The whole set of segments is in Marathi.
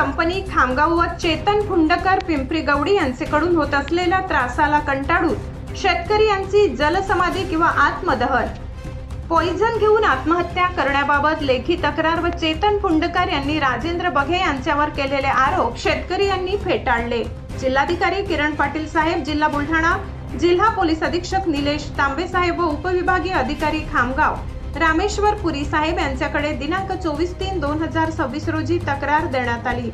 कंपनी खामगाव व चेतन फुंडकर पिंपरी गवडी यांच्याकडून होत असलेल्या त्रासाला कंटाळून शेतकरी यांची जलसमाधी किंवा आत्मदहन पॉइझन घेऊन आत्महत्या करण्याबाबत लेखी तक्रार व चेतन फुंडकर यांनी राजेंद्र बघे यांच्यावर केलेले आरोप शेतकरी यांनी फेटाळले। जिल्हाधिकारी किरण पाटील साहेब, जिल्हा बुलढाणा, जिल्हा पोलीस अधीक्षक निलेश तांबे साहेब व उपविभागीय अधिकारी खामगाव रामेश्वर पुरी साहेब यांच्याकडे दिनांक 24/3/2026 रोजी तक्रार देण्यात आली।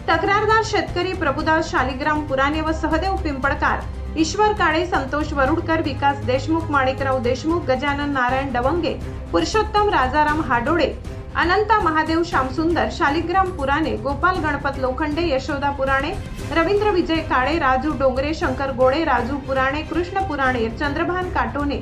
तक्रारदार शेतकरी प्रभुदास शालिग्राम पुराणे व सहदेव पिंपळकार, ईश्वर काळे, संतोष वरुडकर, विकास देशमुख, माणिकराव देशमुख, गजानन नारायण डवंगे, पुरुषोत्तम राजाराम हाडोळे, अनंता महादेव श्यामसुंदर, शालिग्राम पुराणे, गोपाल गणपत लोखंडे, यशोदा पुराणे, रवींद्र विजय काळे, राजू डोंगरे, शंकर गोडे, राजू पुराणे, कृष्ण पुराणे, चंद्रभान काटोने,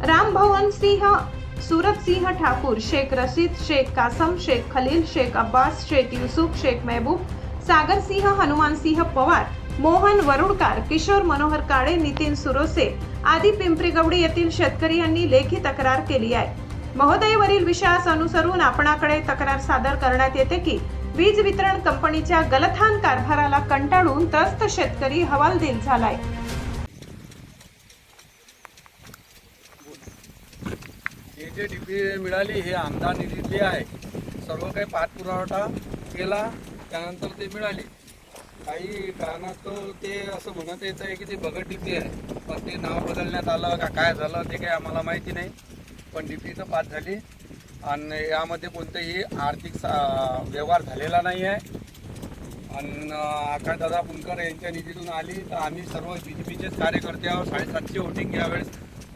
रामभवन सिंह, सूरत सिंह ठाकूर, शेख रशीद, शेख कासम, शेख खलील, शेख अब्बास, शेख युसुफ, शेख महबूब, सागर सिंह, हनुमान सिंह पवार, मोहन वरुडकर, किशोर मनोहर काळे, नितीन सुरोसे आदी पिंपरी गवडी येथील शेतकरी यांनी लेखी तक्रार केली आहे। महोदय, वरील विषयास अनुसरून आपणाकडे तक्रार सादर करण्यात येते की वीज वितरण कंपनीच्या गलथान कारभाराला कंटाळून त्रस्त शेतकरी हवालदिल झालाय। हे जे डीपी मिळाली हे आमदार निधीतली आहे। सर्व काही पाठपुरावा केला, त्यानंतर ते मिळाली। काही कारणास्तव ते असं म्हणत येत आहे की ते बगड डीपी आहे, पण ते नाव बदलण्यात आलं का काय झालं ते काही आम्हाला माहिती नाही। पण डीपी तर पास झाली आणि यामध्ये कोणताही आर्थिक व्यवहार झालेला नाही आहे। आणि आकाशदादा फुंडकर यांच्या निधीतून आली तर आम्ही सर्व बीजेपीचेच कार्यकर्ते आहोत। 750 वोटिंग यावेळेस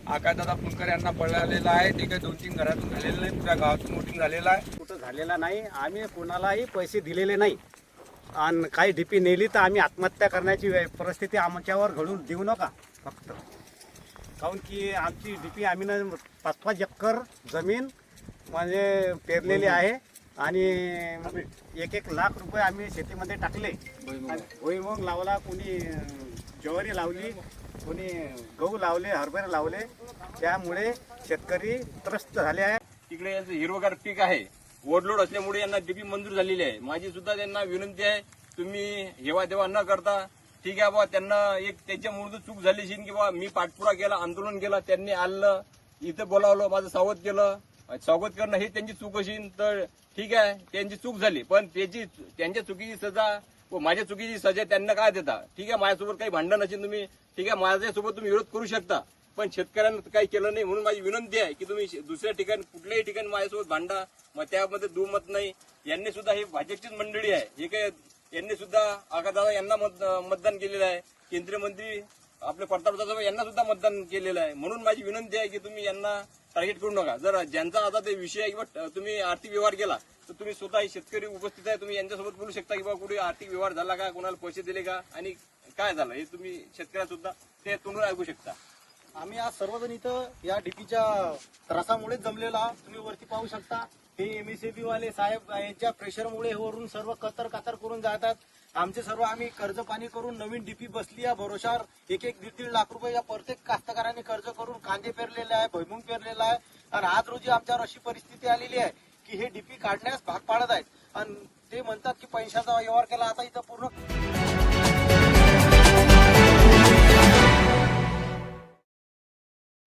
आकाशदादा फुंडकर यांना पडलेलं आहे। ते काही 2-3 घरातून झालेलं नाही, पुऱ्या गावातून वोटिंग झालेलं आहे। कुठं झालेला नाही। आम्ही कोणालाही पैसे दिलेले नाही आणि काही डीपी नेली तर आम्ही आत्महत्या करण्याची परिस्थिती आमच्यावर घडून देऊ नका फक्त। काऊन की आमची डीपी आम्ही 5-5 एकर जमीन म्हणजे पेरलेली आहे आणि 1-1 लाख रुपये आम्ही शेतीमध्ये टाकले। भुईमुग लावला, कोणी ज्वारी लावली, कोणी गहू लावले, हरभरे लावले, त्यामुळे शेतकरी त्रस्त झाले आहे। तिकडे यांचं हिरवगार पीक आहे, ओव्हरलोड असल्यामुळे यांना डीपी मंजूर झालेली आहे। माझी सुद्धा त्यांना विनंती आहे, तुम्ही हेवा देवा न करता, ठीक आहे बाबा, त्यांना एक त्यांच्यामुळे चूक झाली असेल की बाबा मी पाठपुरा केला, आंदोलन केलं, त्यांनी आलं इथं बोलावलं, माझं स्वागत केलं, स्वागत करणं हे त्यांची चूक असेल तर ठीक आहे, त्यांची चूक झाली। पण त्यांच्या चुकीची सजा व माझ्या चुकीची सजा त्यांना काय देता? ठीक आहे, माझ्यासोबत काही भांडण असेल तुम्ही, ठीक आहे, माझ्यासोबत तुम्ही विरोध करू शकता, पण शेतकऱ्यांना काही केलं नाही। म्हणून माझी विनंती आहे की तुम्ही दुसऱ्या ठिकाणी कुठल्याही ठिकाणी माझ्यासोबत भांडा, मग त्यामध्ये दुमत नाही। यांनी सुद्धा ही भाजपचीच मंडळी आहे, हे काय यांनी सुद्धा आकाशदादा यांना मतदान केलेलं आहे, केंद्रीय मंत्री आपले प्रतापदादा यांना सुद्धा मतदान केलेलं आहे। म्हणून माझी विनंती आहे की तुम्ही यांना टार्गेट करू नका। जर ज्यांचा आता ते विषय आहे किंवा तुम्ही आर्थिक व्यवहार केला तर तुम्ही स्वतः शेतकरी उपस्थित आहे, तुम्ही यांच्यासोबत बोलू शकता की बाबा कुठे आर्थिक व्यवहार झाला का, कोणाला पैसे दिले का आणि काय झालं हे तुम्ही शेतकऱ्या सुद्धा ते तोंडून ऐकू शकता। आम्ही आज सर्वजण इथं या डीपीच्या त्रासामुळे जमलेलो आहोत। तुम्ही वरती पाहू शकता, हे एमएसएबी वाले साहेब यांच्या प्रेशरमुळे वरून सर्व कतर करून जातात। आमचे सर्व आम्ही कर्ज पाणी करून नवीन डीपी बसली या भरोशावर 1-1-1.5 लाख रुपये या प्रत्येक कास्तकाराने कर्ज करून कांदे पेरलेले आहे, भुईमुग पेरलेला आहे आणि आज रोजी आमच्यावर अशी परिस्थिती आलेली आहे की हे डीपी काढण्यास भाग पाडत आहेत आणि ते म्हणतात की पैशाचा व्यवहार केला। आता इथं पूर्ण